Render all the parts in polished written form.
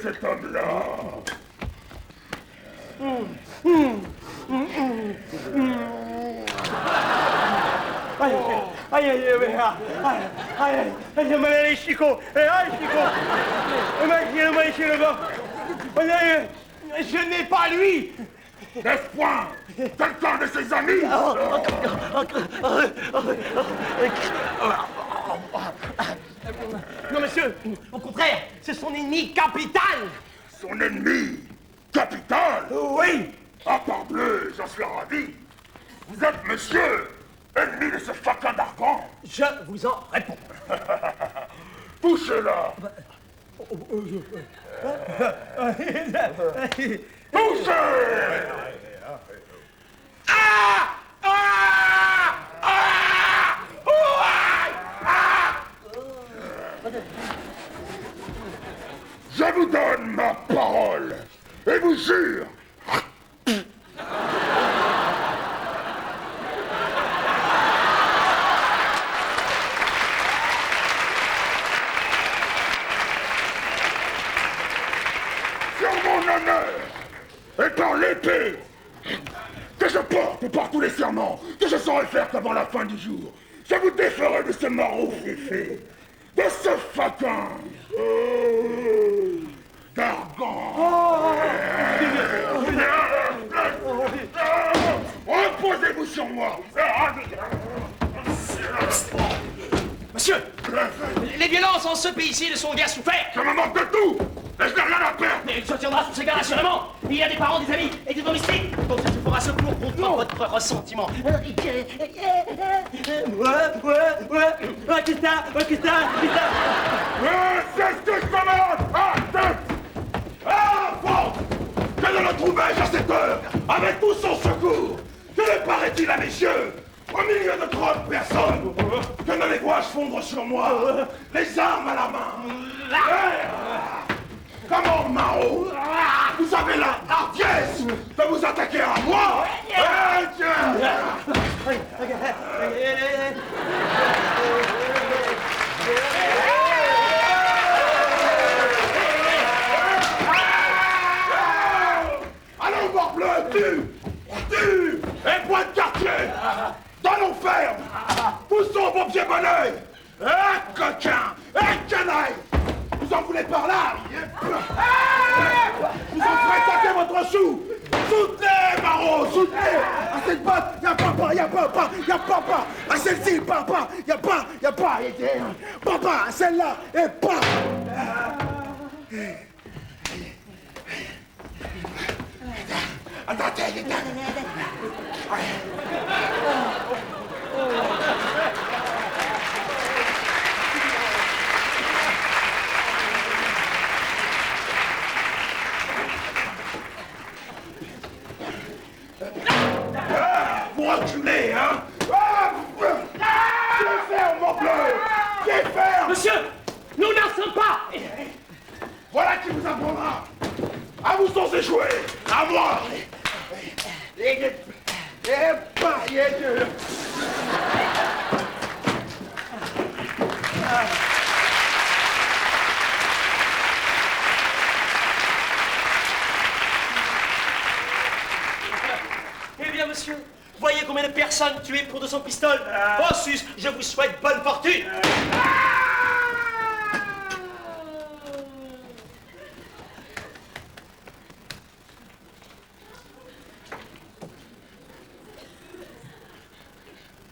cet homme-là. J'ai mal à les chicots. Je n'ai pas lui. N'est-ce point quelqu'un de ses amis? Non, monsieur, au contraire, c'est son ennemi capital. Son ennemi capital? Oui. Ah, parbleu, j'en suis ravi. Vous êtes, monsieur, ennemi de ce faquin d'Argan. Je vous en réponds. Touchez-la. Touchez. Je vous donne ma parole et vous jure. Sur mon honneur et par l'épée que je porte par tous les serments que je saurai faire qu'avant la fin du jour, je vous déferai de ce maraud féfé, de ce faquin d'Argan. Reposez-vous sur moi. Monsieur, les violences en ce pays-ci ne sont guère souffertes. Je me manque de tout, et je n'ai rien à perdre. Mais il se tiendra sur ses gardes assurément. Il y a des parents, des amis et des domestiques dont il se fera secours contre votre ressentiment. Qu'est-ce que ça C'est ce que je commande. Ah, bon. Que ne le trouvais-je à cette heure, avec tout son secours? Que ne paraît-il à mes yeux, au milieu de trop de personnes? Que ne les vois-je fondre sur moi, les armes à la main? Comment, Mao? Vous avez la hardiesse de vous attaquer à moi? Allons, morbleu, tue! Et point de quartier! Dans nos fermes! Poussons vos pieds bon oeil! Coquin! Canaille! Vous en voulez par là? Vous en ferez tâter votre chou! Soutenez, Maro, soutenez! À cette botte, y'a papa! À celle-ci, papa! Y'a pas! Papa, à celle-là, et pas! Vous reculez, hein? Pied ferme, mon bleu! Pied ferme! Monsieur, nous n'en sommes pas. Voilà qui vous apprendra à vous sans échouer, à moi! Eh bien, monsieur, voyez combien de personnes tuées pour 200 pistoles. Oh, sus, je vous souhaite bonne fortune.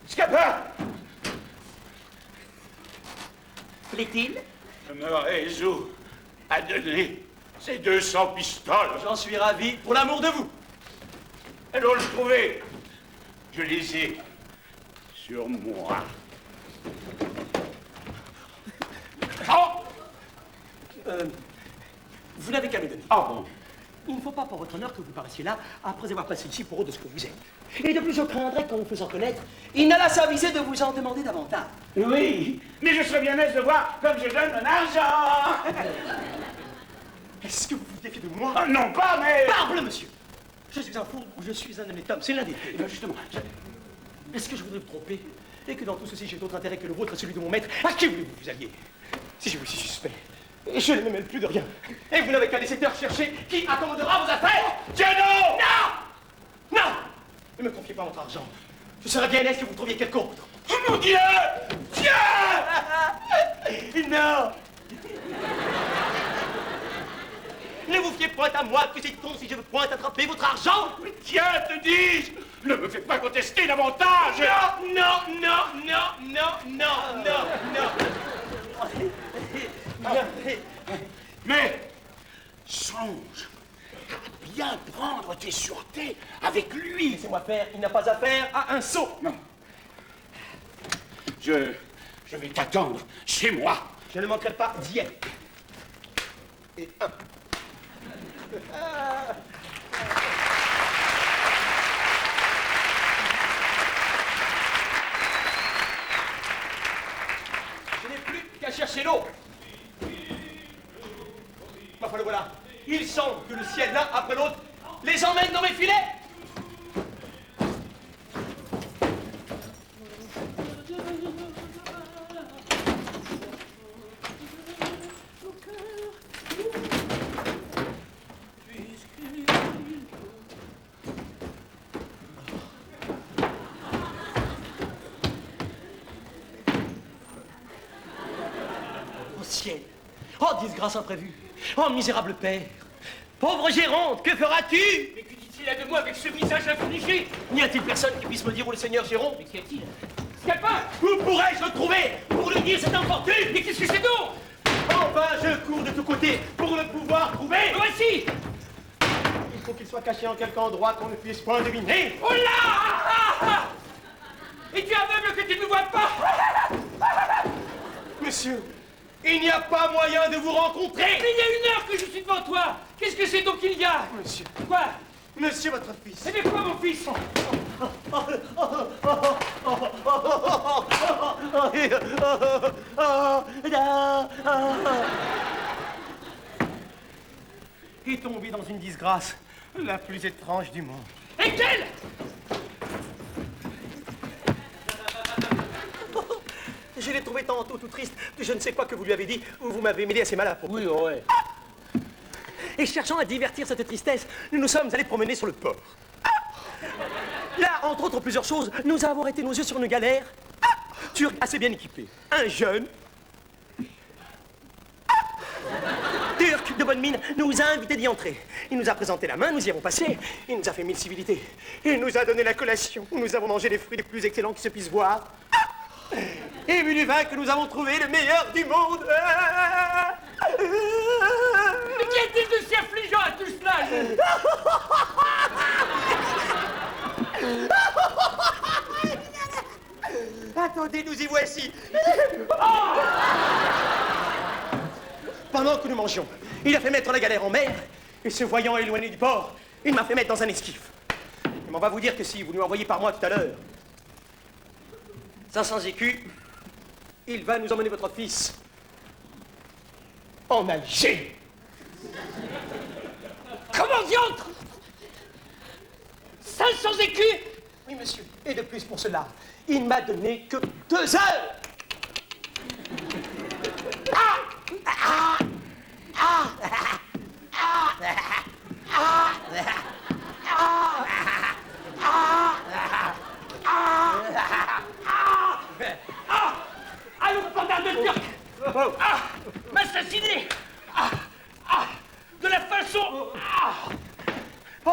Scapin! Plaît-il? Je me résous à donner ces 200 pistoles. J'en suis ravi, pour l'amour de vous. Allons le trouver. Je les ai sur moi. Oh! Vous n'avez qu'à me donner. Ah bon? Il ne faut pas pour votre honneur que vous paraissiez là après avoir passé ici pour eux de ce que vous êtes. Et de plus, je craindrais qu'en vous faisant connaître, il n'allât s'aviser de vous en demander davantage. Oui, mais je serais bien aise de voir comme je donne mon argent. Est-ce que vous vous défiez de moi? Ah, non pas, mais... Parble, monsieur! Je suis un fou ou je suis un honnête homme, c'est l'un des deux. Eh bien, justement, est-ce que je voudrais vous tromper? Et que dans tout ceci, j'ai d'autre intérêt que le vôtre, celui de mon maître? À qui voulez-vous vous allier? Si je vous suis suspect, Je ne me mêle plus de rien. Et vous n'avez qu'à laisser de rechercher qui accommodera vos affaires. Tiens non! Non! Non! Ne me confiez pas votre argent. Je serais bien aise que vous trouviez quelque autre. Oh mon Dieu! Tiens! Non! Ne vous fiez point à moi, que c'est-on si je veux point attraper votre argent? Mais tiens, te dis-je! Ne me fais pas contester davantage! Non, non, non, non, non, non, non, non. Mais songe à bien prendre tes sûretés avec lui. Laissez-moi faire, il n'a pas affaire à un sot. Non. Je vais t'attendre chez moi. Je ne manquerai pas d'y être. Et un. Je n'ai plus qu'à chercher l'eau. Enfin, le voilà. Il semble que le ciel, l'un après l'autre, les emmène dans mes filets. Ciel. Oh, disgrâce imprévue. Oh, misérable père. Pauvre Géronte, que feras-tu? Mais que dit-il là de moi avec ce visage affligé? N'y a-t-il personne qui puisse me dire où le seigneur Géronte? Mais qu'y a-t-il? Scapin! Où pourrais-je le trouver pour lui dire cette infortune? Mais qu'est-ce que c'est donc? Enfin, je cours de tous côtés pour le pouvoir trouver. Me voici! Il faut qu'il soit caché en quelque endroit qu'on ne puisse point deviner. Oh là! Et tu es aveugle que tu ne me vois pas? Monsieur, il n'y a pas moyen de vous rencontrer. Mais il y a 1 heure que je suis devant toi! Qu'est-ce que c'est donc qu'il y a? Monsieur, Quoi? monsieur, votre fils. Eh bien quoi, mon fils? Est tombé dans une disgrâce la plus étrange du monde. Et quelle? Je l'ai trouvé tantôt tout triste de je ne sais quoi que vous lui avez dit, ou vous m'avez mêlé assez mal à la peau. Oui, ouais. Et cherchant à divertir cette tristesse, nous nous sommes allés promener sur le port. Là, entre autres plusieurs choses, nous avons arrêté nos yeux sur une galère turque assez bien équipée. Un jeune turc de bonne mine nous a invités d'y entrer. Il nous a présenté la main, nous y avons passé, il nous a fait 1000 civilités. Il nous a donné la collation, où nous avons mangé les fruits les plus excellents qui se puissent voir. Et bu du vin que nous avons trouvé le meilleur du monde. Mais qu'y a-t-il de si affligeant à tout cela? Attendez, nous y voici. Pendant que nous mangions, il a fait mettre la galère en mer, et se voyant éloigné du port, il m'a fait mettre dans un esquif. Mais on va vous dire que si vous nous envoyez par moi tout à l'heure 500 écus, il va nous emmener votre fils en Alger. Comment diantre? 500 écus? Oui, monsieur. Et de plus pour cela, il m'a donné que 2 heures. Allons, pendant de Turc! M'assassiner! De la façon... Oh.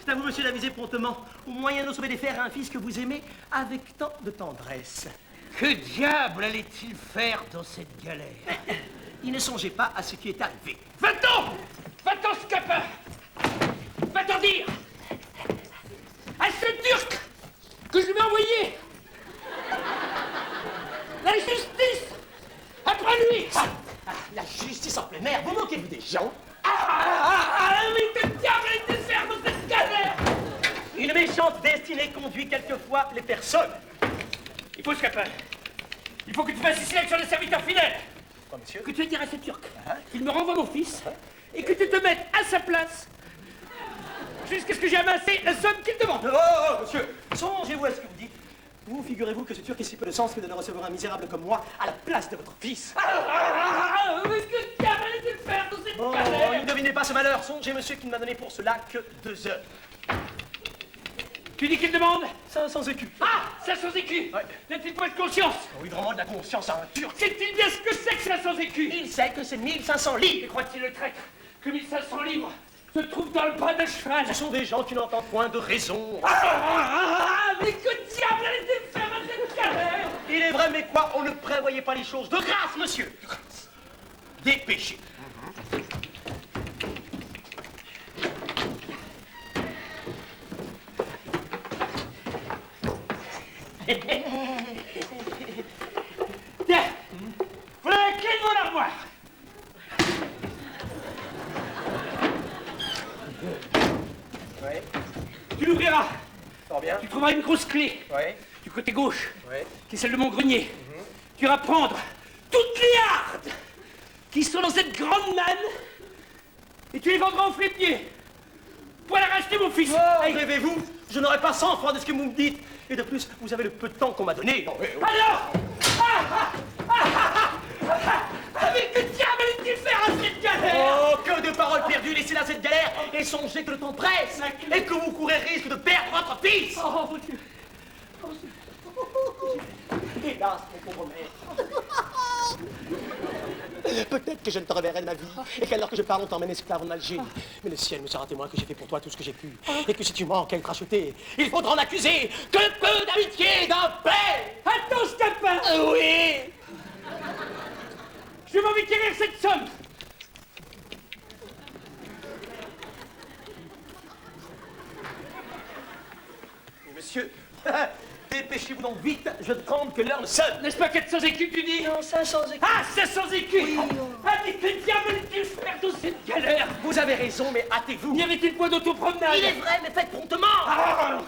C'est à vous, monsieur, d'aviser promptement au moyen de sauver des fers à un fils que vous aimez avec tant de tendresse. Que diable allait-il faire dans cette galère? Il ne songeait pas à ce qui est arrivé. Va-t'en! Va-t'en, Scapin! Va-t'en dire à ce Turc que je vais envoyer la justice après lui! La justice en plein air, vous moquez-vous des gens? Mais que diable allait-il faire dans cette galère? Une méchante destinée conduit quelquefois les personnes. Il faut, Scapin, il faut que tu fasses ici l'action des serviteurs fidèles. Quoi, monsieur? Que tu aies dire à ce Turc qu'il me renvoie mon fils et que tu te mettes à sa place jusqu'à ce que j'ai amassé la somme qu'il demande. Oh, monsieur, songez-vous à ce que vous dites. Vous figurez-vous que ce Turc ait si peu de sens que de ne recevoir un misérable comme moi à la place de votre fils? Mais que diable allait-il faire dans cette Oh, galère? ne devinez pas ce malheur. Songez, monsieur, qu'il ne m'a donné pour cela que 2 heures. Tu dis qu'il demande 500 écus. Ah, 500 écus. Ouais. N'a-t-il pas de conscience? Oh, il demande la conscience à un Turc. Sait-il bien ce que c'est que 500 écus? Il sait que c'est 1500 Et livres. croit-il le traître que 1500 livres se trouvent dans le bras d'un cheval? Ce sont des gens qui n'entendent point de raison. Mais que diable allait-il faire dans cette galère? Il est vrai, mais quoi, on ne prévoyait pas les choses. De grâce, monsieur. De grâce. Dépêchez. Tiens, voilà la clé de mon armoire. Ouais, Tu l'ouvriras. fort bien. Tu trouveras une grosse clé Ouais, du côté gauche, ouais. qui est celle de mon grenier. Tu iras prendre toutes les hardes qui sont dans cette grande manne et tu les vendras au fripier pour aller racheter mon fils. Oh, Hey. rêvez-vous, je n'aurais pas 100 francs de ce que vous me dites. Et de plus, vous avez le peu de temps qu'on m'a donné. Alors mais que diable allait-il faire à cette galère? Oh, que de paroles perdues, laissez là cette galère et songez que le temps presse et que vous courez risque de perdre votre fils. Oh mon Dieu. Hélas, mon pauvre maître. Peut-être que je ne te reverrai de ma vie et qu'alors que je pars, on t'emmène esclave en Alger. Mais le ciel me sera témoin que j'ai fait pour toi tout ce que j'ai pu et que si tu manques à être racheté, il faudra en accuser que peu d'amitié, d'un père. Attends, Scapin. Oui. Je vais m'enquérir cette somme. Monsieur, dépêchez-vous donc vite, je tremble que l'heure ne sonne. N'est-ce pas 400 écus, tu dis? Non, 500 écus. Ah, 500 écus. Oui. Ah, mais que diable allait-il faire dans cette galère? Vous avez raison, mais hâtez-vous. N'y avait-il point d'autopromenade? Il est vrai, mais faites promptement. Ah,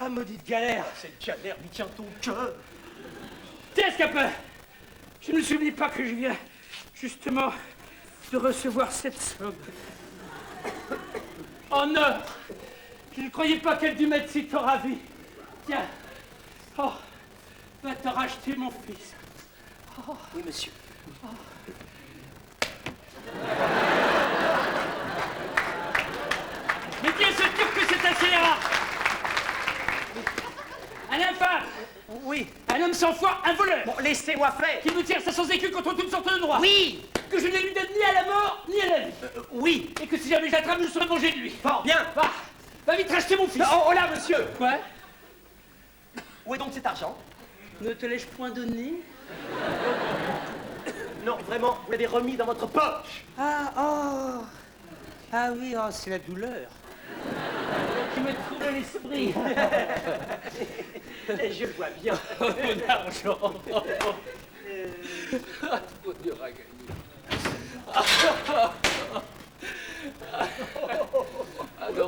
Ah, maudite galère. Cette galère lui tient au cœur. tiens, Scapin. Je ne me souvenais pas que je viens justement de recevoir cette somme. En or. Je ne croyais pas qu'elle dût m'être si tôt ravie. Tiens. Oh, va te racheter mon fils. Oui, monsieur. 100 fois un voleur. Bon, laissez-moi faire. Qui nous tire 500 écus contre toutes sortes de droits. Oui. Que je ne lui donne ni à la mort, ni à la vie. Oui. Et que si jamais j'attrape, je serai vengé de lui. Fort bien. Va vite racheter mon fils. Oh là, monsieur. Quoi? Où est donc cet argent? Ne te l'ai-je point donné? Non, vraiment, vous l'avez remis dans votre poche. Ah oui, oh, c'est la douleur. Tu me trouves l'esprit. Je le vois bien. Mon argent. Trop dur à gagner. Non.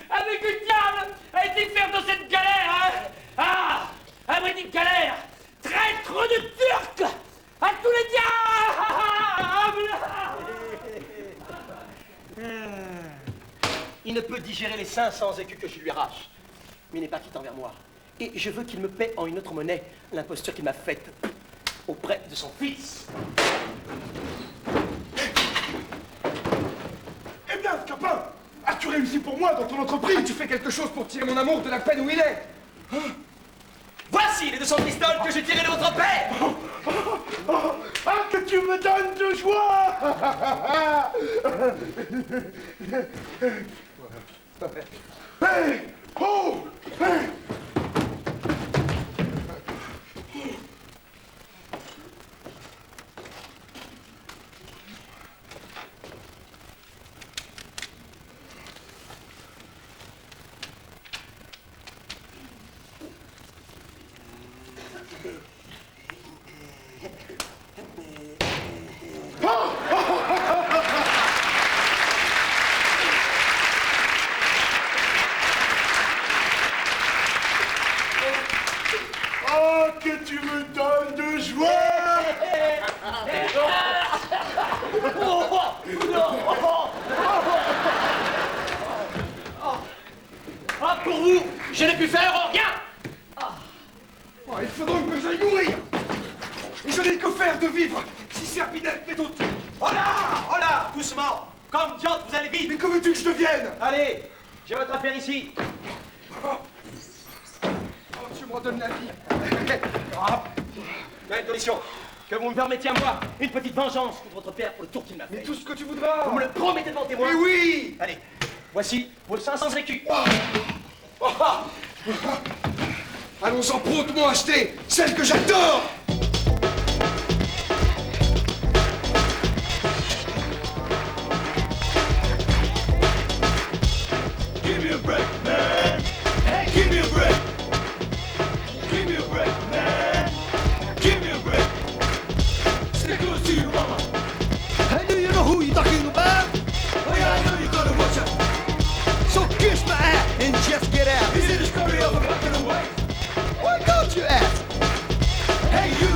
Avec le diable a été faire dans cette galère, hein? Abri de galère, traître de Turc, à tous les diables! Il ne peut digérer les 500 écus que je lui arrache. Mais il n'est pas quitte envers moi. Et je veux qu'il me paie en une autre monnaie l'imposture qu'il m'a faite auprès de son fils. Eh bien, Scapin, as-tu réussi pour moi dans ton entreprise? As-tu fait quelque chose pour tirer mon amour de la peine où il est? Voici les 200 pistoles que j'ai tirées de votre père. Ah, que tu me donnes de joie! Hey! Oh! Hey! Oh, que tu me donnes de joie! Ah, pour vous, je n'ai pu faire rien. Oh, il faut donc que j'aille mourir! Et je n'ai que faire de vivre si Serpinette fait d'autres. Oh là, doucement. Comme diante, vous allez vite. Mais que veux-tu que je devienne? Allez, j'ai votre affaire ici. Oh, tu m'en donnes la vie. À une condition, que vous me permettiez à moi une petite vengeance contre votre père pour le tour qu'il m'a fait. Mais tout ce que tu voudras. Vous me le promettez devant témoin? Mais oui! Allez, voici vos 500 écus. Allons-en promptement acheter celle que j'adore! Give me a break, man. Hey, give me a break. Give me a break, man. Give me a break. Stick it to you, mama. Hey, do you know who you're talking about? Oh yeah, I know you're gonna watch out. So kiss my ass and just get out. Is it a story of a black and a white? Why don't you ask? Hey, you.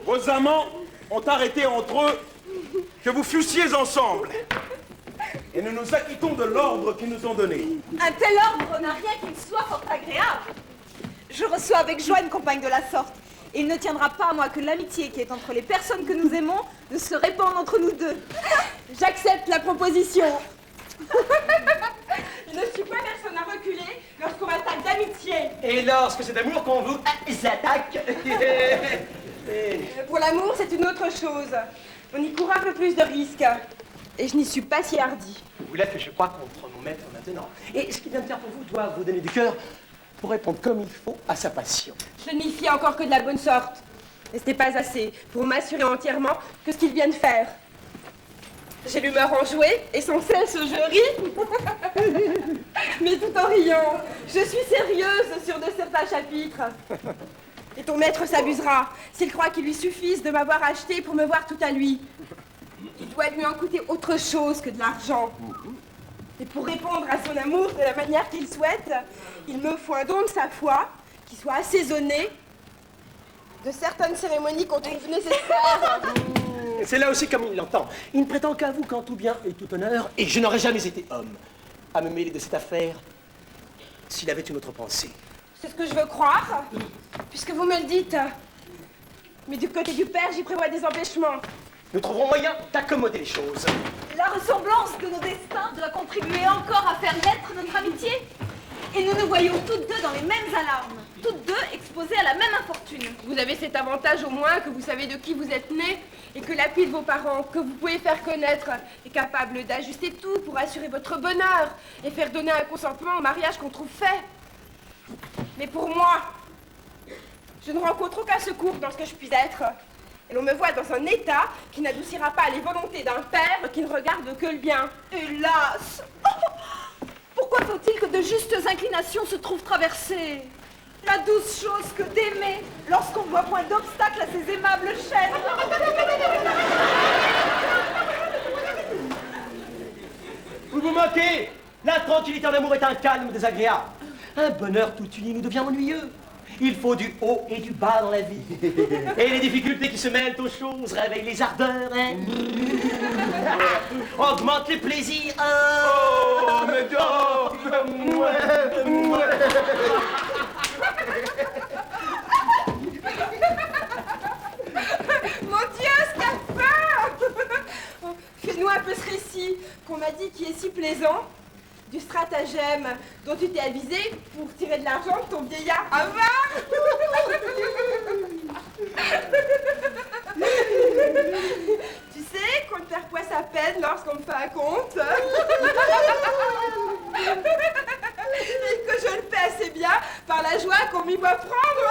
Vos amants ont arrêté entre eux que vous fussiez ensemble. Et nous nous acquittons de l'ordre qu'ils nous ont donné. Un tel ordre n'a rien qu'il soit fort agréable. Je reçois avec joie une compagne de la sorte. Et il ne tiendra pas à moi que l'amitié qui est entre les personnes que nous aimons ne se répande entre nous deux. J'accepte la proposition. Je ne suis pas personne à reculer lorsqu'on m'attaque d'amitié. Et lorsque c'est d'amour qu'on vous attaque. Pour l'amour, c'est une autre chose. On y court un peu plus de risques. Et je n'y suis pas si hardie. Vous l'êtes, je crois, contre mon maître maintenant. Et ce qu'il vient de faire pour vous doit vous donner du cœur pour répondre comme il faut à sa passion. Je ne m'y fie encore que de la bonne sorte. Et ce n'est pas assez pour m'assurer entièrement que ce qu'il vient de faire. J'ai l'humeur enjouée et sans cesse je ris. Mais tout en riant, je suis sérieuse sur de certains chapitres. Et ton maître s'abusera s'il croit qu'il lui suffise de m'avoir acheté pour me voir tout à lui. Il doit lui en coûter autre chose que de l'argent. Et pour répondre à son amour de la manière qu'il souhaite, il me faut un don de sa foi qui soit assaisonné de certaines cérémonies qu'on trouve nécessaires. C'est là aussi comme il l'entend. Il ne prétend qu'à vous qu'en tout bien et tout honneur, et je n'aurais jamais été homme à me mêler de cette affaire s'il avait une autre pensée. C'est ce que je veux croire, puisque vous me le dites. Mais du côté du père, j'y prévois des empêchements. Nous trouverons moyen d'accommoder les choses. La ressemblance de nos destins doit contribuer encore à faire naître notre amitié. Et nous nous voyons toutes deux dans les mêmes alarmes, toutes deux exposées à la même infortune. Vous avez cet avantage au moins que vous savez de qui vous êtes né et que l'appui de vos parents, que vous pouvez faire connaître, est capable d'ajuster tout pour assurer votre bonheur et faire donner un consentement au mariage qu'on trouve fait. Mais pour moi, je ne rencontre aucun secours dans ce que je puis être. Et l'on me voit dans un état qui n'adoucira pas les volontés d'un père qui ne regarde que le bien. Hélas! Pourquoi faut-il que de justes inclinations se trouvent traversées? La douce chose que d'aimer lorsqu'on ne voit point d'obstacle à ces aimables chaînes. Vous vous moquez. La tranquillité en amour est un calme désagréable. Un bonheur tout uni nous devient ennuyeux. Il faut du haut et du bas dans la vie. Et les difficultés qui se mêlent aux choses réveillent les ardeurs, hein. Augmentent les plaisirs. Oh, mais Mon Dieu, ce qu'a peur! Fais-nous un peu ce récit qu'on m'a dit qui est si plaisant. Du stratagème dont tu t'es avisé pour tirer de l'argent de ton vieillard avare. Tu sais qu'on ne perd point sa peine lorsqu'on me fait un compte. Et que je le fais assez bien par la joie qu'on m'y voit prendre.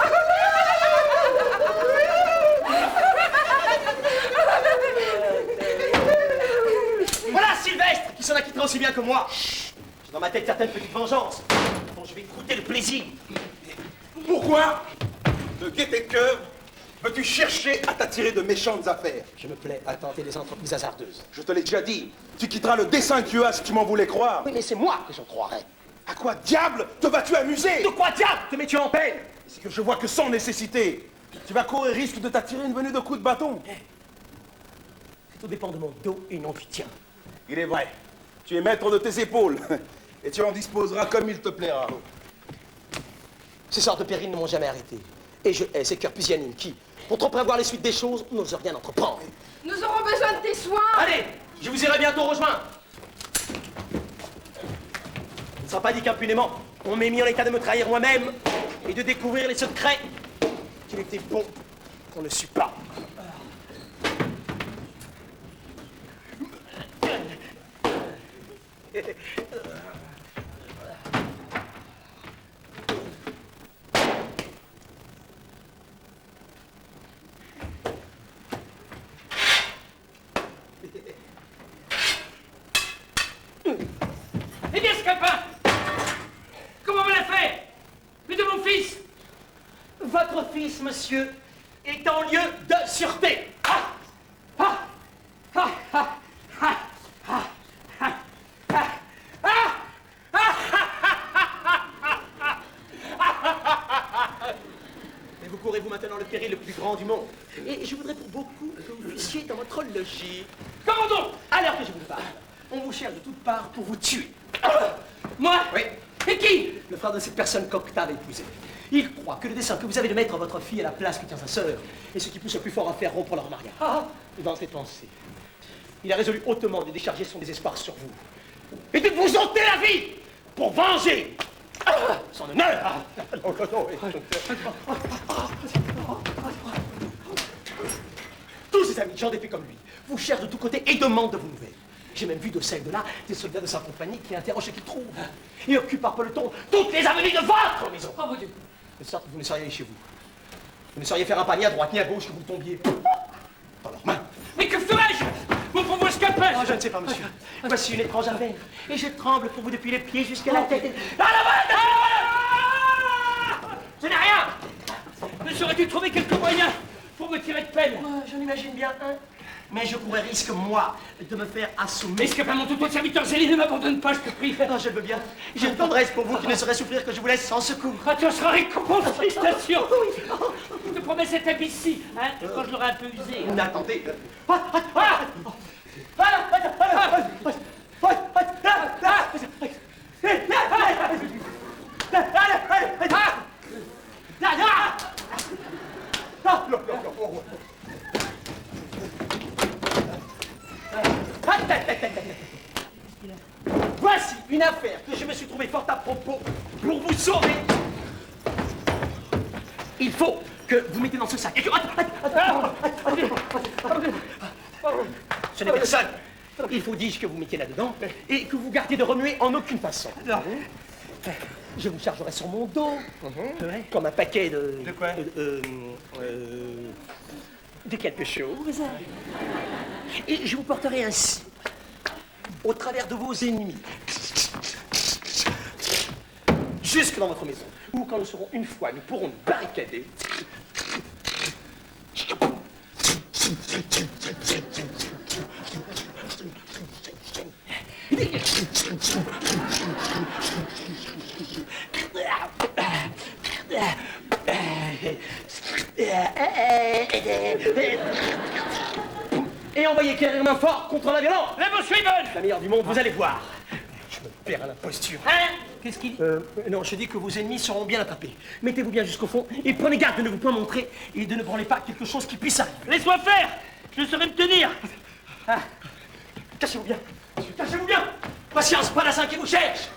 Voilà Sylvestre qui s'en acquittera aussi bien que moi. J'ai dans ma tête certaines petites vengeances dont je vais goûter le plaisir. pourquoi, de gaieté de cœur, veux-tu chercher à t'attirer de méchantes affaires? Je me plais à tenter des entreprises hasardeuses. Je te l'ai déjà dit, tu quitteras le dessein que tu as si tu m'en voulais croire. Oui, mais c'est moi que j'en croirais. À quoi diable te vas-tu amuser? De quoi diable te mets-tu en peine? C'est que je vois que sans nécessité, tu vas courir risque de t'attirer une venue de coups de bâton. Tout dépend de mon dos et non du tien. Il est vrai, tu es maître de tes épaules, et tu en disposeras comme il te plaira. Ces sortes de périls ne m'ont jamais arrêté. Et je hais ces cœurs pusillanimes qui, pour trop prévoir les suites des choses, n'osent rien entreprendre. Nous aurons besoin de tes soins. Allez, je vous irai bientôt rejoindre. Il ne sera pas dit qu'impunément, on m'ait mis en état de me trahir moi-même et de découvrir les secrets qu'il était bon qu'on ne sût pas. Eh bien, Scapin, comment vous l'avez fait? Mais de mon fils? Votre fils, monsieur, est en lieu de sûreté. Ah! Ah! Ah! Ah! Ah! Ah! Ah! Mais vous courez-vous maintenant le péril le plus grand du monde. Et je voudrais pour beaucoup que vous fussiez dans votre logis. Comment donc? À l'heure que je vous parle, on vous cherche de toutes parts pour vous tuer. Moi? Oui. Et qui? Le frère de cette personne qu'Octave a épousée. Il croit que le dessein que vous avez de mettre votre fille à la place que tient sa sœur est ce qui pousse le plus fort à faire rompre leur mariage. Et dans cette pensée, il a résolu hautement de décharger son désespoir sur vous et de vous ôter la vie pour venger son honneur. Non, non, non. Tous ses amis, gens d'épée comme lui, vous cherchent de tous côtés et demandent de vos nouvelles. J'ai même vu de ça et de là des soldats de sa compagnie qui interrogent ce qu'ils trouvent et occupent par peloton toutes les avenues de votre maison. Oh mon Dieu! De sorte que vous ne sauriez aller chez vous. Vous ne sauriez faire un pas ni à droite ni à gauche que vous tombiez dans leurs mains. Mais que ferais-je, mon pauvre Scapin? Oh, je ne sais pas, monsieur. Voici une étrange affaire. Et je tremble pour vous depuis les pieds jusqu'à la tête. Ah, la bonne! Je n'ai rien! Ne saurais-tu trouver quelques moyens pour me tirer de peine? J'en imagine bien un. Mais je courrais risque, moi, de me faire assommer. Mais Scapin, mon tout serviteur zélé, ne m'abandonne pas, je te prie. Oh, je le veux bien. J'ai une tendresse pour vous qui ne saurait souffrir que je vous laisse sans secours. Ah, tu en seras récompensé, félicitations! Je te promets cet habit ici, hein, quand je l'aurai un peu usé. Mais attendez. Voici une affaire que je me suis trouvée fort à propos pour vous sauver. Il faut que vous mettez dans ce sac et que... Ce n'est personne. Il faut, dis-je, que vous mettiez là-dedans et que vous gardiez de remuer en aucune façon. Je vous chargerai sur mon dos, comme un paquet de... De quoi? De quelque chose. Et je vous porterai ainsi, au travers de vos ennemis, jusque dans votre maison, où quand nous serons une fois, nous pourrons nous barricader. Et envoyer éclairer main fort contre la violence. La motion est bonne. La meilleure du monde, vous allez voir. Je me perds à l'imposture. Hein? Qu'est-ce qu'il dit? Non, je dis que vos ennemis seront bien attrapés. Mettez-vous bien jusqu'au fond et prenez garde de ne vous point montrer et de ne branler pas quelque chose qui puisse arriver. Laisse-moi faire. Je saurai me tenir. Ah. Cachez-vous bien. Cachez-vous bien. Patience, Palassin qui vous cherche.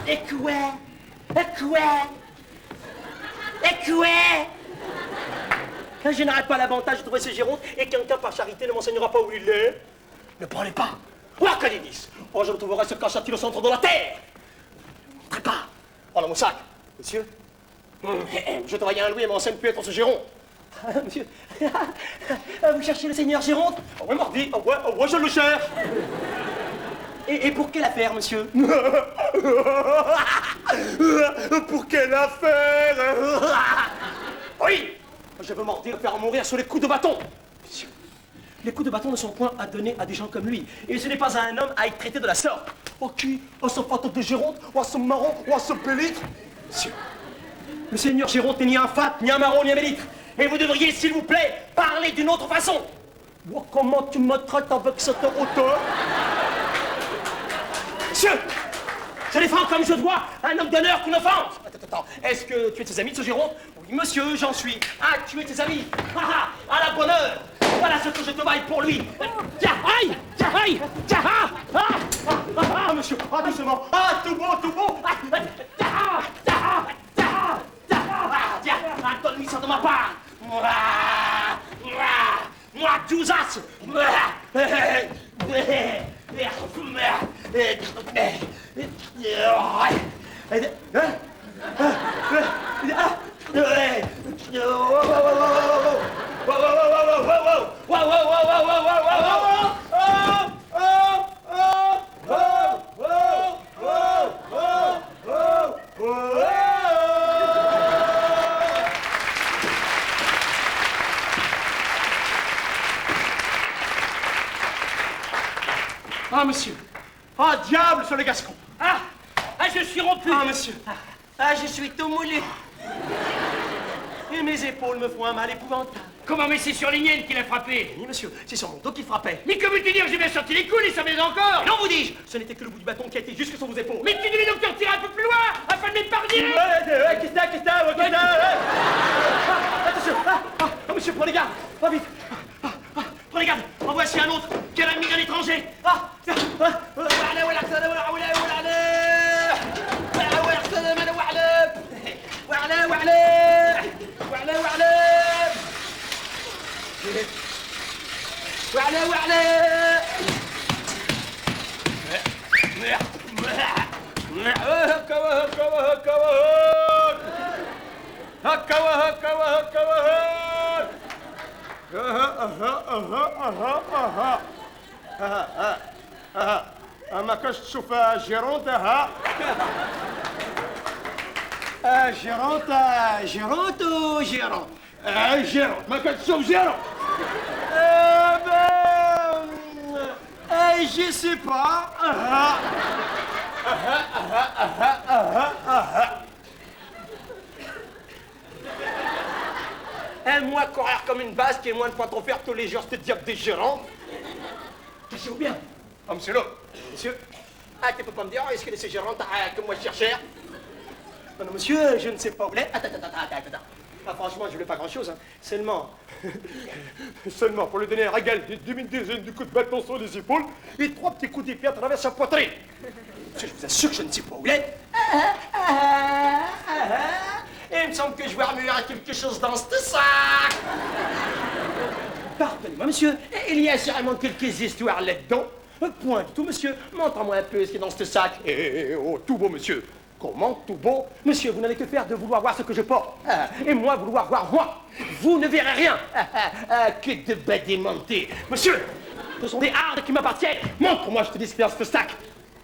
Et quoi? Je n'arrête pas l'avantage de trouver ce Géronte et quelqu'un par charité ne m'enseignera pas où il est. Ne parlez pas. Oh, Calénis. Oh, je me trouverai ce cachot-il au centre de la terre. Ne entrez pas. Oh, dans mon sac. Monsieur, je travaillais à un louis et m'enseigne plus être ce Géronte. Monsieur, vous cherchez le seigneur Géronte? Oh, ouais, mardi. Oh, ouais, je le cherche. Et pour quelle affaire, monsieur? Pour quelle affaire? Oui, je veux mordir et faire mourir sur les coups de bâton. Monsieur, les coups de bâton ne sont point à donner à des gens comme lui. Et ce n'est pas à un homme à être traité de la sorte. Oh, qui? Oh, ce fantôme de Géronte? Ou à ce marron? Ou à ce pélitre? Monsieur, le seigneur Géronte n'est ni un fat, ni un marron, ni un pélitre. Et vous devriez, s'il vous plaît, parler d'une autre façon. Oh, comment tu me traites avec cette hauteur? Monsieur, je défends comme je dois un homme d'honneur qu'une offense. Attends, est-ce que tu es tes amis de ce Géronte? Oui, monsieur, j'en suis. Ah, tu es tes amis. Ah, à la bonne heure. Voilà ce que je te vaille pour lui. Tiens, aïe, tiens, aïe, tiens, monsieur, doucement. Ah, tout beau, tout beau. Tiens, donne-lui ça de ma part. Moi, douzasse. Ah, monsieur. Ah, diable sur le Gascon. Ah, je suis rompu. Ah, monsieur. Ah, je suis tout moulu. Et mes épaules me font un mal épouvantable. Comment, mais c'est sur les miennes qu'il a frappé? Oui, monsieur, c'est sur mon dos qu'il frappait. Mais comment te dire, j'ai bien sorti les coudes et ça m'aide encore. Non, vous dis-je, ce n'était que le bout du bâton qui a été jusque sur vos épaules. Mais tu devais donc te retirer un peu plus loin, afin de m'épargner. Attention. Ah, monsieur, prenez garde. Ah, vite. Prenez garde. En voici un autre qui a l'ami d'un étranger. ما كاش تشوف جيرونت ها Gérante ou gérant? Gérant, ma question, gérant. Je sais pas. Moi, courir comme une basque et moi ne pas trop faire tous les jours ce diable des gérants. Cachez-vous bien. Ah, monsieur l'homme. Monsieur, tu peux pas me dire, est-ce que ces gérants que moi je cherchais? Non, monsieur, je ne sais pas où est. Attends. Franchement, je voulais pas grand-chose, hein. Seulement pour lui donner un régal de demi-dizaine de coups de bâton sur les épaules et 3 petits coups d'épée à travers sa poitrine. Monsieur, je vous assure que je ne sais pas où il est. Et il me semble que je vois remuer quelque chose dans ce sac. Pardonnez-moi, monsieur, il y a sûrement quelques histoires là-dedans. Point du tout, monsieur. Montrez-moi un peu ce qui est dans ce sac. Oh, tout beau, monsieur. Comment tout beau? Monsieur, vous n'avez que faire de vouloir voir ce que je porte. Et moi, vouloir voir moi. Vous ne verrez rien. Que de badémenté. Monsieur, ce sont des hardes qui m'appartiennent. Montre-moi, je te dis ce qu'il y a dans ce sac.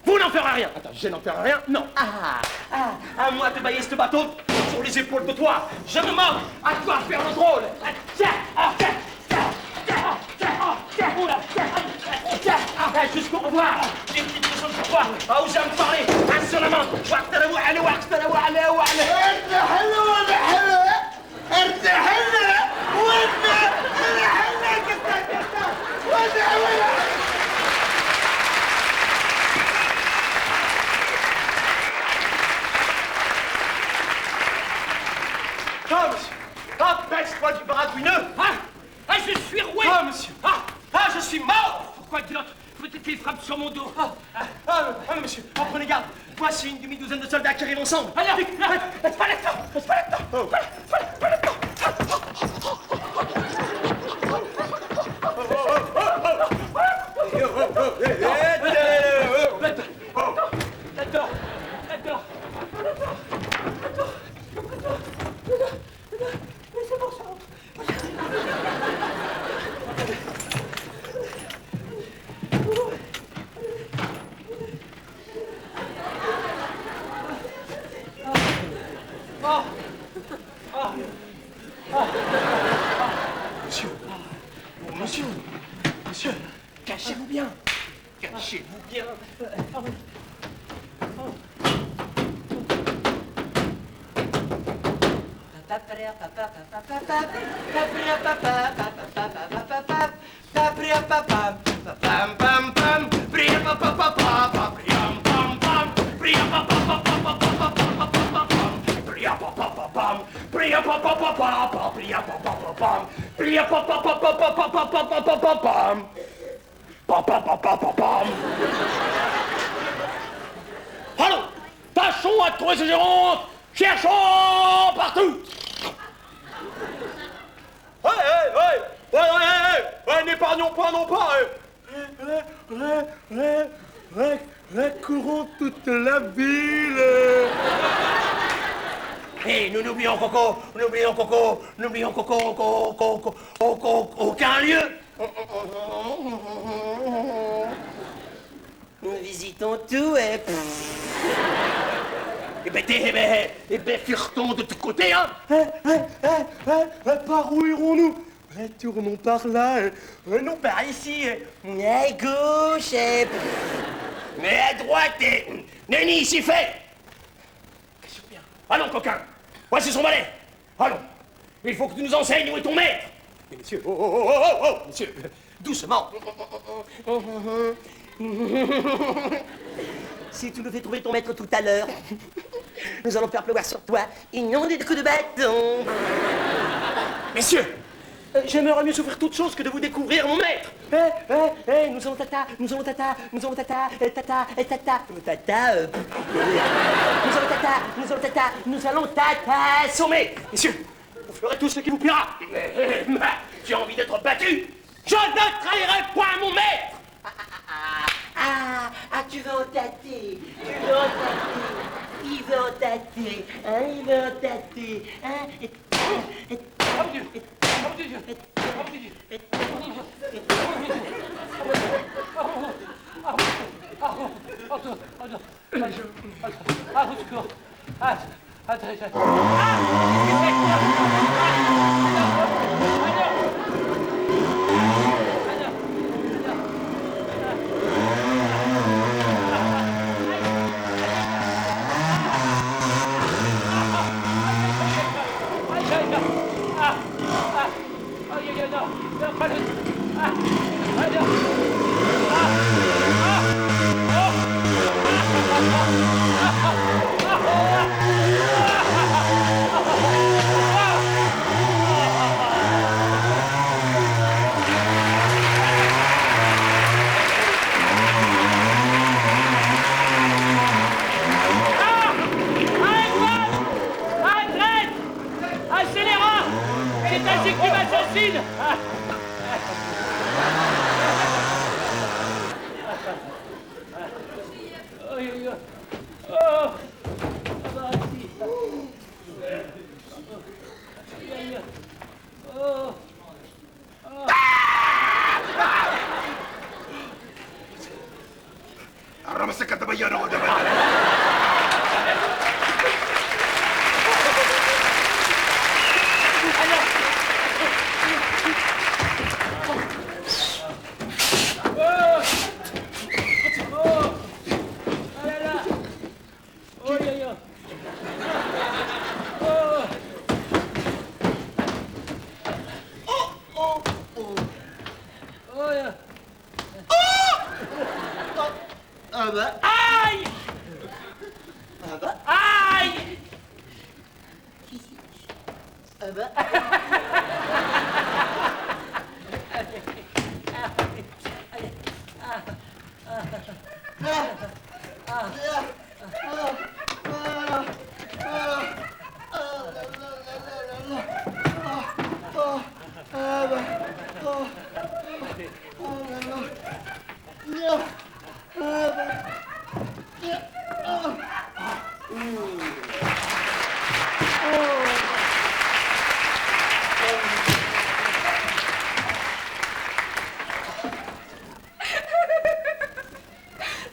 Vous n'en ferez rien. Attends, je n'en ferai rien? Non. À moi de bailler ce bateau sur les épaules de toi. Je me moque à toi de faire le drôle. Jusqu'au revoir. J'ai une petite chose pour toi. Osez me parler insolemment. Monsieur. Baisse-toi du baragouineux. Je suis roué. Monsieur. Je suis mort. Pourquoi dit l'autre? Peut-être qu'il frappe sur mon dos. Monsieur, prenez garde. Voici une demi-douzaine de soldats qui arrivent ensemble. Alors, Monsieur, cachez-vous bien. Cachez-vous bien. Allons, tâchons à trouver ce gérant. Cherchons partout. N'épargnons pas non pas. Courons toute la ville. Et nous n'oublions aucun lieu. Nous visitons tout et... Furetons de tous côtés, hein. Par où irons-nous? Tournons par là. Non, par ici. À gauche. Mais à droite, nenni, c'est fait. Allons, coquin. Voici son valet. Allons. Il faut que tu nous enseignes où est ton maître. Mais monsieur, monsieur, doucement. Si tu nous fais trouver ton maître tout à l'heure, nous allons faire pleuvoir sur toi inonder de coups de bâton. Messieurs, J'aimerais mieux souffrir toute chose que de vous découvrir mon maître. Nous allons tata, nous allons tata, nous allons tata, tata, nous allons tata, sommet. messieurs, vous ferez tout ce qui vous plaira. J'ai envie d'être battu. Je ne trahirai point mon maître. Tu veux en tâter, il veut en tâter, il veut en tâter, Ramassez Katabayano de Aïe! Aïe!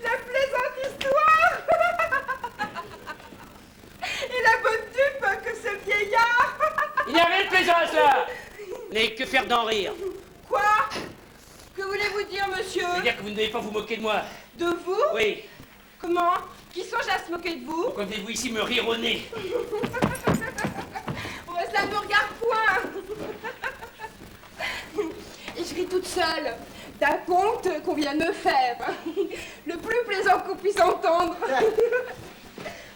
La plaisante histoire et la bonne dupe que ce vieillard. Il n'y a rien de plaisant à ça! Mais que faire d'en rire? Quoi? Que voulez-vous dire, monsieur? Je veux dire que vous ne devez pas vous moquer de moi. De vous? Oui. Comment? Qui songe à se moquer de vous? Pourquoi venez-vous ici me rire au nez? Oh, ça ne me regarde point. Et je ris toute seule d'un conte qu'on vient de me faire. Le plus plaisant qu'on puisse entendre.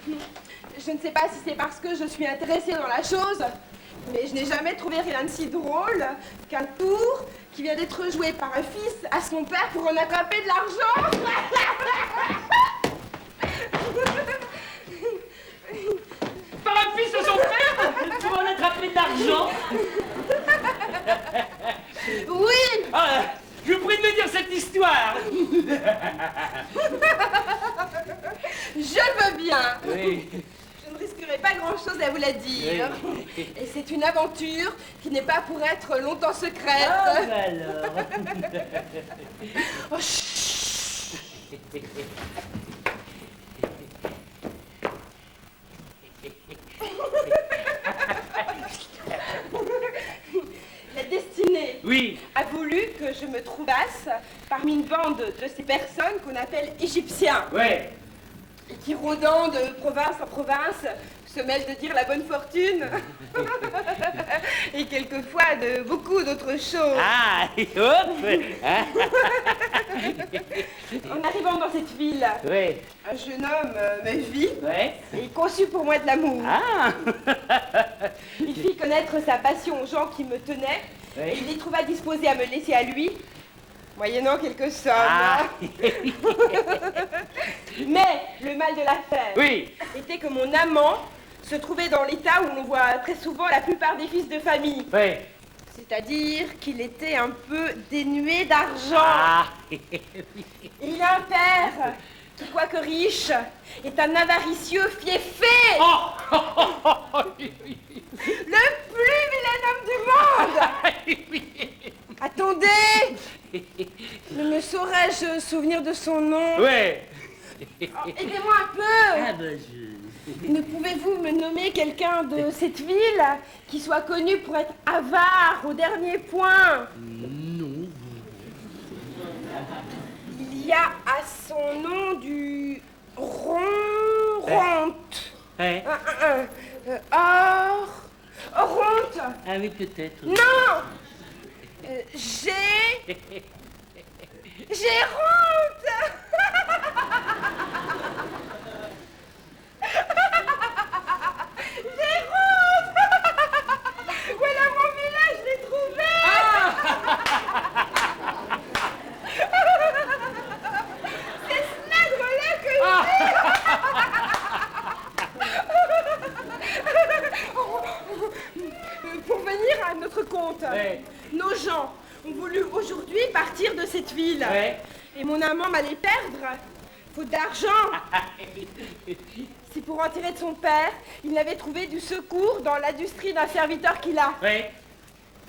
Je ne sais pas si c'est parce que je suis intéressée dans la chose, mais je n'ai jamais trouvé rien de si drôle qu'un tour qui vient d'être joué par un fils à son père pour en attraper de l'argent. Par un fils de son père pour en attraper de l'argent? Oui. Ah, je vous prie de me dire cette histoire. Je veux bien. Oui. Je ne risquerai pas grand-chose à vous la dire. Oui. Et c'est une aventure qui n'est pas pour être longtemps secrète. Ah, bah alors. Oh, chut. La destinée Oui. a voulu que je me trouvasse parmi une bande de ces personnes qu'on appelle égyptiens. Ouais. Et qui, rôdant de province en province, se mêlent de dire la bonne fortune. Et quelquefois de beaucoup d'autres choses. Ah, et hop. En arrivant dans cette ville, Oui. un jeune homme me vit Ouais. et conçut pour moi de l'amour. Ah. Il fit connaître sa passion aux gens qui me tenaient. Oui. Et il les trouva disposés à me laisser à lui, moyennant quelques sommes. Ah. Mais le mal de l'affaire Oui. était que mon amant se trouvait dans l'état où l'on voit très souvent la plupart des fils de famille. Oui. C'est-à-dire qu'il était un peu dénué d'argent. Ah. Il a un père qui, quoique riche, est un avaricieux fiefé. Oh. Le plus vilain homme du monde. Attendez. Ne me saurais-je souvenir de son nom? Ouais. Oh, aidez-moi un peu. Ah ben je... Ne pouvez-vous me nommer quelqu'un de cette ville qui soit connu pour être avare au dernier point? Non. Il y a à son nom du ronte. Ouais. Ronte. Ah oui, peut-être. Non. J'ai honte. J'ai honte. Voilà mon village, je l'ai trouvé. C'est ce nègre-là que j'ai. Pour venir à notre compte, Ouais. nos gens ont voulu aujourd'hui partir de cette ville. Ouais. Et mon amant m'allait perdre. Faute d'argent. C'est pour en tirer de son père, il n'avait trouvé du secours dans l'industrie d'un serviteur qu'il a. Ouais.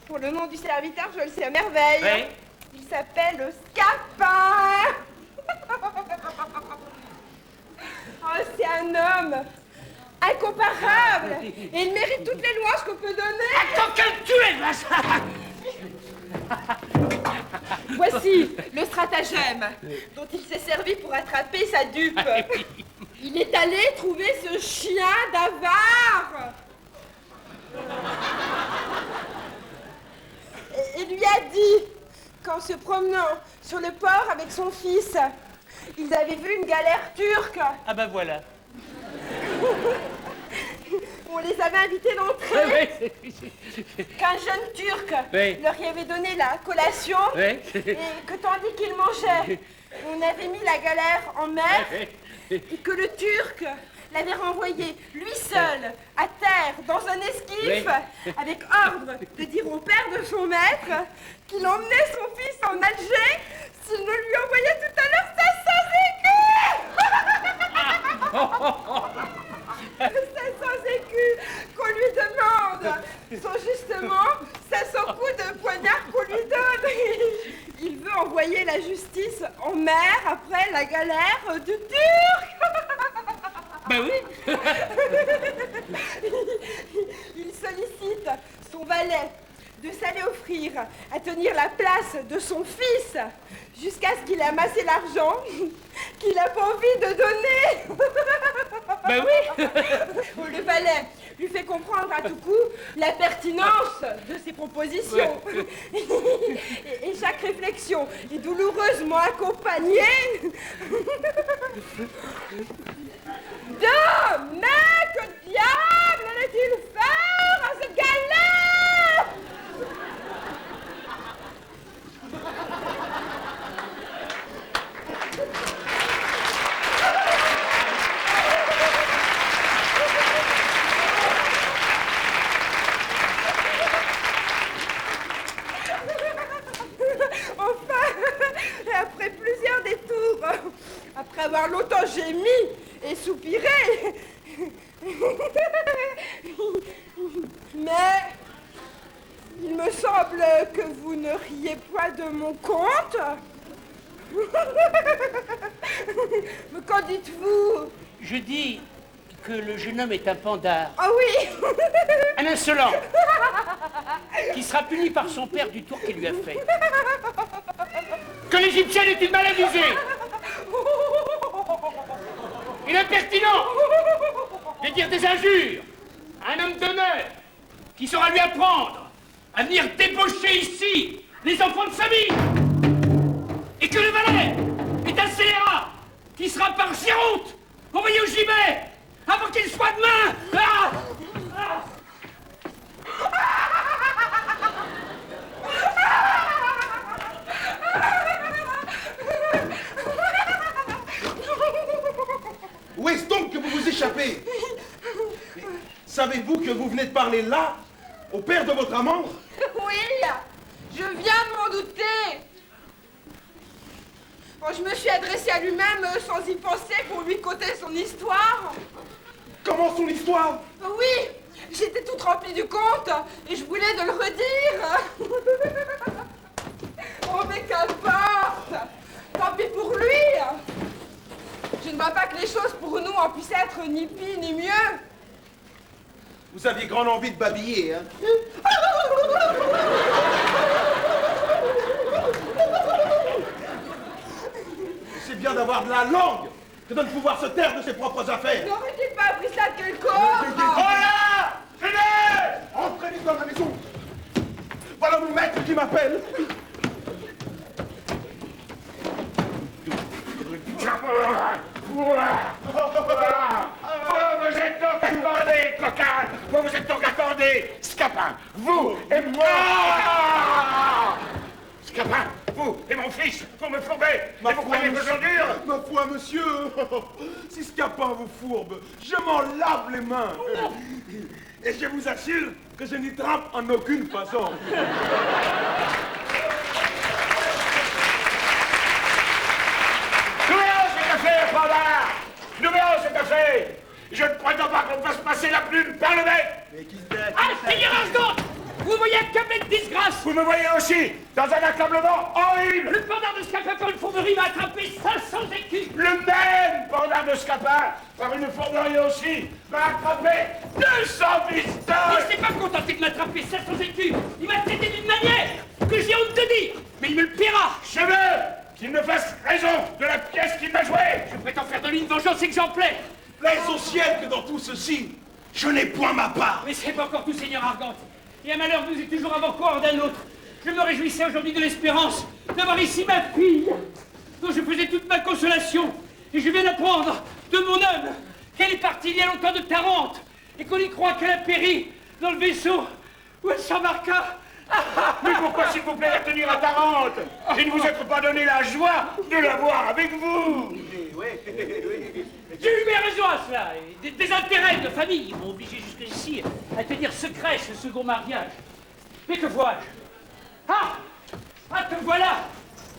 Pour le nom du serviteur, je le sais à merveille. Ouais. Il s'appelle Scapin. Oh, c'est un homme incomparable. Et il mérite toutes les louanges qu'on peut donner. Attends que tu es là. Voici le stratagème dont il s'est servi pour attraper sa dupe. Il est allé trouver ce chien d'avare et lui a dit qu'en se promenant sur le port avec son fils, ils avaient vu une galère turque. Ah ben voilà. On les avait invités d'entrer. Qu'un jeune Turc Oui. leur y avait donné la collation Oui. et que tandis qu'ils mangeaient, on avait mis la galère en mer et que le Turc l'avait renvoyé, lui seul, à terre, dans un esquif, avec ordre de dire au père de son maître qu'il emmenait son fils en Alger s'il ne lui envoyait tout à l'heure 500 écus qu'on lui demande sont justement 500 coups de poignard qu'on lui donne. Il veut envoyer la justice en mer après la galère du Turc. Ben oui. Il sollicite son valet de s'aller offrir à tenir la place de son fils jusqu'à ce qu'il ait amassé l'argent qu'il n'a pas envie de donner. Ben oui. Le valet lui fait comprendre à tout coup la pertinence de ses propositions. Et chaque réflexion est douloureusement accompagnée de « Mais que diable allait-il faire à ce gars-là ?» Enfin, après plusieurs détours, après avoir longtemps gémi et soupiré, mais il me semble que vous ne riez pas de mon compte. Mais qu'en dites-vous? Je dis que le jeune homme est un pandard, Ah oui. un insolent, qui sera puni par son père du tour qu'il lui a fait. Que l'Égyptienne est une mal avisée, une impertinent, de dire des injures à un homme d'honneur qui saura lui apprendre à venir débaucher ici les enfants de sa vie. Et que le valet est un scélérat qui sera par Géronte envoyé au gibet avant qu'il soit demain. Ah Où est-ce donc que vous vous échappez? Savez-vous que vous venez de parler là, au père de votre amant? Oui, je viens de m'en douter. Bon, je me suis adressée à lui-même sans y penser pour lui conter son histoire. Comment son histoire? Oui, j'étais toute remplie du conte et je voulais de le redire. Oh, mais qu'importe. Tant pis pour lui. Je ne vois pas que les choses pour pour nous, on puisse être ni pis ni mieux. Vous aviez grande envie de babiller, hein? C'est bien d'avoir de la langue que de ne pouvoir se taire de ses propres affaires. N'aurait-il pas appris ça de quelque Oh là! Venez! Entrez vite dans la maison. Voilà mon maître qui m'appelle. Vous vous êtes donc accordés, coquin! Vous vous êtes donc accordés, Scapin! Vous et moi! Scapin, vous et mon fils, vous me fourbez! Ma Et vous foi, croyez que monsieur. j'en dure? Ma foi, monsieur, si Scapin vous fourbe, je m'en lave les mains. Et je vous assure que je n'y trempe en aucune façon. Numéro cette affaire, Pandard! Numéro cette affaire! Je ne prétends pas qu'on fasse passer la plume par le bec! Mais qui se dette? Ah, Seigneur Asgard! Vous voyez accabler de disgrâce! Vous me voyez aussi dans un accablement horrible! Le pendant de Scapin par une fourberie m'a attrapé 500 écus! Le même Pandard de Scapin, par une fourberie aussi, m'a attrapé 200 Il pistoles! s'est pas contenté de m'attraper 500 écus! Il m'a traité d'une manière que j'ai honte de dire! Mais il me le paiera! Je veux qu'il me fasse raison de la pièce qu'il m'a jouée! Je prétends faire de lui une vengeance exemplaire! Plaise au ciel que dans tout ceci, je n'ai point ma part. Mais c'est pas encore tout, Seigneur Argante. Et un malheur nous est toujours avant-coureur d'un autre. Je me réjouissais aujourd'hui de l'espérance d'avoir ici ma fille, dont je faisais toute ma consolation. Et je viens d'apprendre de mon homme qu'elle est partie il y a longtemps de Tarente, et qu'on y croit qu'elle a péri dans le vaisseau où elle s'embarqua. Mais pourquoi, s'il vous plaît, la tenir à Tarente? Il ne vous être pas donné la joie de la voir avec vous! J'ai eu mes raisons à cela, et des intérêts de famille m'ont obligé jusqu'ici à tenir secret ce second mariage. Mais que vois-je? Ah, te voilà,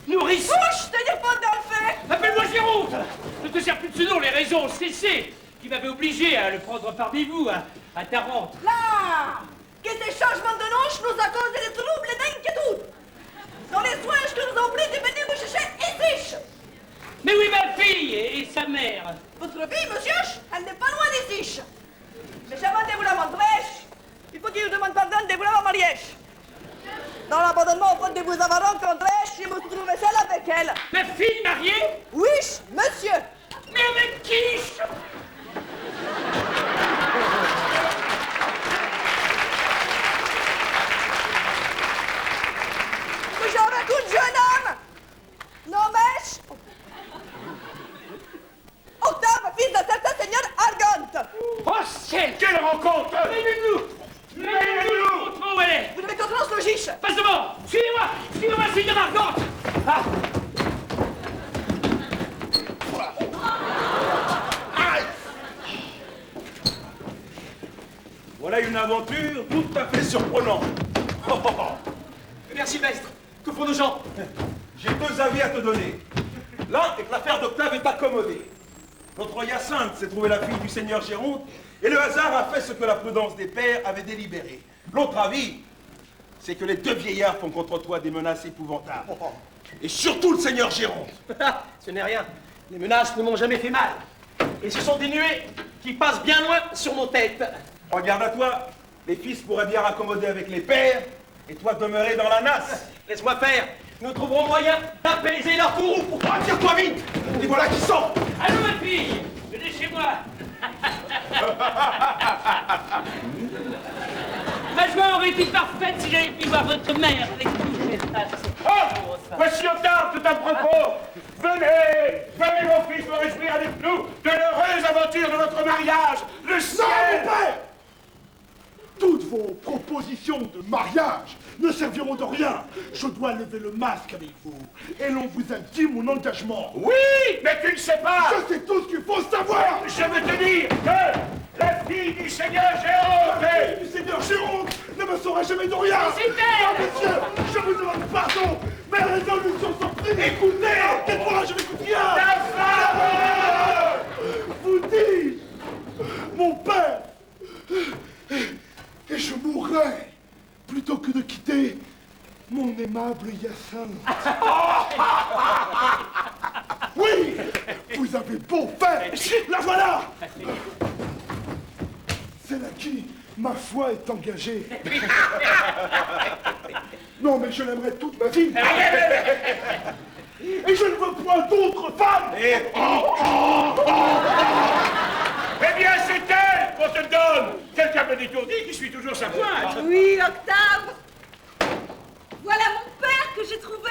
nourrice. Bouche, tenir pas dans le fait. Appelle-moi Géronte. Ne te sers plus de ce nom, les raisons ont cessé, qui m'avaient obligé à le prendre parmi vous, à Tarente. Là, que ces changements de nom nous a causé des troubles et d'inquiétudes. Dans les soins que nous avons pris de venir vous chercher ici. Mais oui, ma fille et sa mère. Votre fille, monsieur, elle n'est pas loin d'ici. Mais avant de vous la montrer, il faut qu'il vous demande pardon de vous l'avoir mariée. Dans l'abandonnement au point de vous avoir rencontré, je me trouvais seule avec elle. Ma fille mariée? Oui, monsieur. Mais avec qui? J'ai avec un jeune homme nommé Octave, fils d'un certain seigneur Argante. Oh ciel! Quelle rencontre! Aidez-nous! Aidez-nous! Montrons où elle est! Vous devez qu'on se logiche. Passe devant! Suivez-moi! Suivez-moi, Seigneur Argante! Ah! Voilà une aventure tout à fait surprenante. Oh, oh, oh. Merci, maître. Que font nos gens? J'ai deux avis à te donner. L'un est que l'affaire d'Octave est accommodée. Notre Hyacinthe s'est trouvé la fille du seigneur Géronte, et le hasard a fait ce que la prudence des pères avait délibéré. L'autre avis, c'est que les deux vieillards font contre toi des menaces épouvantables. Et surtout le seigneur Géronte. Ce n'est rien. Les menaces ne m'ont jamais fait mal. Et ce sont des nuées qui passent bien loin sur nos têtes. Regarde à toi, les fils pourraient bien raccommoder avec les pères, et toi demeurer dans la nasse. Laisse-moi faire. Nous trouverons moyen d'apaiser leur courroux. Oh, tire-toi vite. Et voilà qui sort. Allô, ma fille! Venez chez moi! Ma joie aurait été parfaite si j'avais pu voir votre mère avec tous mes traces. Oh! Voici Octave, tout à propos! Venez! Venez, mon fils, me réjouir avec nous de l'heureuse aventure de votre mariage! Le ciel! Non, mon père! Toutes vos propositions de mariage ne serviront de rien. Je dois lever le masque avec vous. Et l'on vous a dit mon engagement. Oui! Mais tu ne sais pas! Je sais tout ce qu'il faut savoir. Je veux te dire que la fille du Seigneur Géronte La fille du Seigneur Géronte ne me saura jamais de rien. Non, monsieur, je vous demande pardon. Mes résolutions sont prises. Écoutez, tais-toi, je n'écoute rien. La femme! Vous dis, mon père, et je mourrai plutôt que de quitter mon aimable Hyacinthe. Oui, Vous avez beau faire. La voilà. Celle à qui ma foi est engagée. Non, mais je l'aimerai toute ma vie. Et je ne veux point d'autres femmes. Eh bien, c'est elle qu'on te donne. Quelqu'un me détourdi qui suit toujours sa pointe. Oui, Octave. Voilà mon père que j'ai trouvé.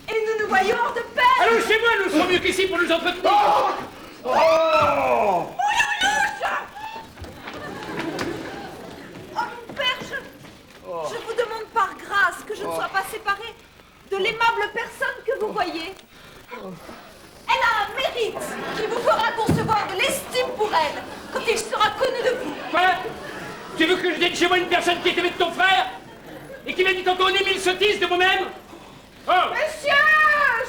Et nous nous voyons hors de peine. Allons chez moi, nous serons mieux qu'ici pour nous entretenir. Oh, mon père, je vous demande par grâce que je ne sois pas séparée de l'aimable personne que vous voyez. Elle a un mérite qui vous fera concevoir de l'estime pour elle quand il sera connu de vous. Quoi? Tu veux que je vienne chez moi une personne qui est aimée de ton frère et qui m'a dit encore une mille sottises de moi-même? Oh! Monsieur,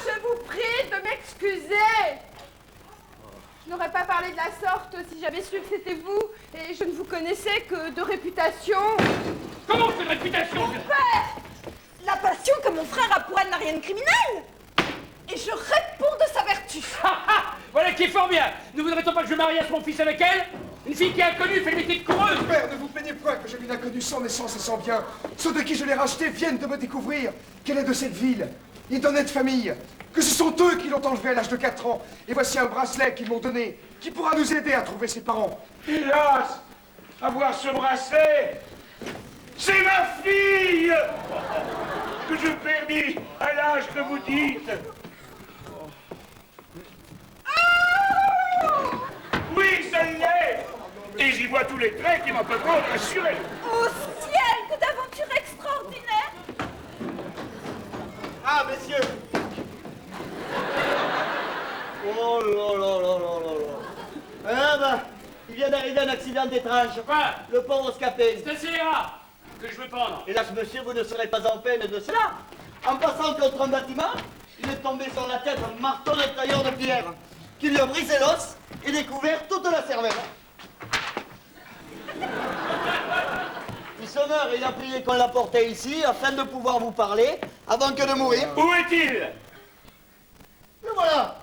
je vous prie de m'excuser. Je n'aurais pas parlé de la sorte si j'avais su que c'était vous, et je ne vous connaissais que de réputation. Comment c'est de réputation? Mon père, la passion que mon frère a pour elle n'a rien de criminel. Et je réponds de sa vertu. Voilà qui est fort bien. Ne voudrait-on pas que je mariasse mon fils avec elle? Une fille qui est inconnue fait le métier de coureuse. Père, ne vous plaignez point que j'ai une inconnue sans naissance et sans bien. Ceux de qui je l'ai racheté viennent de me découvrir qu'elle est de cette ville, une honnête famille, que ce sont eux qui l'ont enlevée à l'âge de 4 ans. Et voici un bracelet qu'ils m'ont donné, qui pourra nous aider à trouver ses parents. Hélas, avoir ce bracelet, c'est ma fille que je perdis à l'âge que vous dites. Oui, ça l'est. Et j'y vois tous les traits qui m'en peuvent assurer. Au ciel, que d'aventure extraordinaire. Ah, messieurs. Oh là là là là là là. Ah bah, il vient d'arriver un accident d'étrange. Quoi? Le pauvre scapé. C'est un scélérat que je veux prendre. Hélas, monsieur, vous ne serez pas en peine de cela. En passant contre un bâtiment, il est tombé sur la tête un marteau de tailleur de pierre qui lui a brisé l'os et découvert toute la cervelle. Il se meurt et il a prié qu'on l'apportait ici afin de pouvoir vous parler avant que de mourir. Où est-il? Le voilà.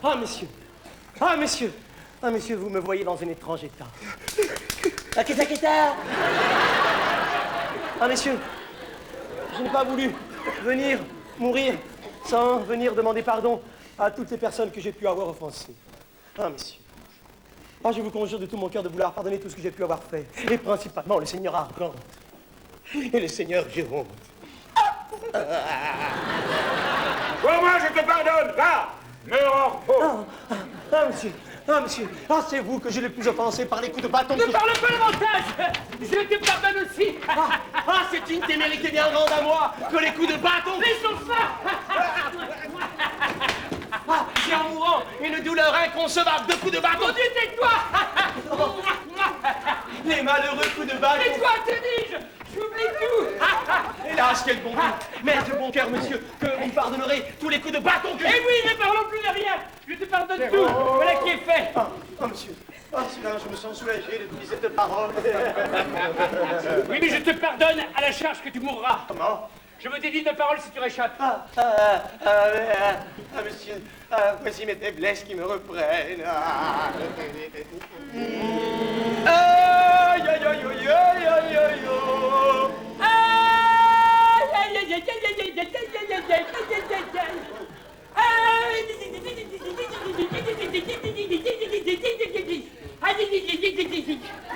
Ah, monsieur. Ah, monsieur. Ah, monsieur, vous me voyez dans un étrange état. Ah, qu'est-ce. Ah, messieurs, je n'ai pas voulu venir mourir sans venir demander pardon à toutes les personnes que j'ai pu avoir offensées. Ah, messieurs. Ah, je vous conjure de tout mon cœur de vouloir pardonner tout ce que j'ai pu avoir fait. Et principalement le Seigneur Argante et le Seigneur Géronte. Pour moi, je te pardonne. Va, meurs en repos. Ah, monsieur, c'est vous que j'ai le plus offensé par les coups de bâton. Ne parle pas davantage. Je te pardonne aussi. C'est une témérité bien grande à moi que les coups de bâton. Laissons ça. J'ai en mourant une douleur inconcevable de coups de bâton. Mon Dieu, tais-toi. Les malheureux coups de bâton. Tais-toi, te dis-je. J'oublie tout. Hélas, quel bon goût. Mais de bon cœur, monsieur, que vous pardonnerez tous les coups de bâton que Eh oui, ne parlons plus de rien. Je te pardonne tout. Voilà qui est fait. monsieur. Oh, soudain, je me sens soulagé depuis cette parole. Oui, mais je te pardonne à la charge que tu mourras. Comment? Je me dédie de parole si tu réchappes. Monsieur, voici mes faiblesses qui me reprennent. Aïe, aïe, aïe, aïe, aïe, aïe, aïe, aïe.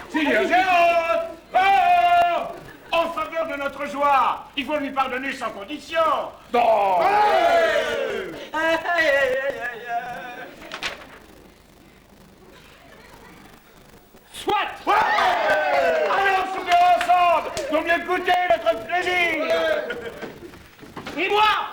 Seigneur Jérôme! Oh! En faveur de notre joie, il faut lui pardonner sans condition. Non! Soit! Allons souper ensemble pour mieux goûter notre plaisir! Et moi,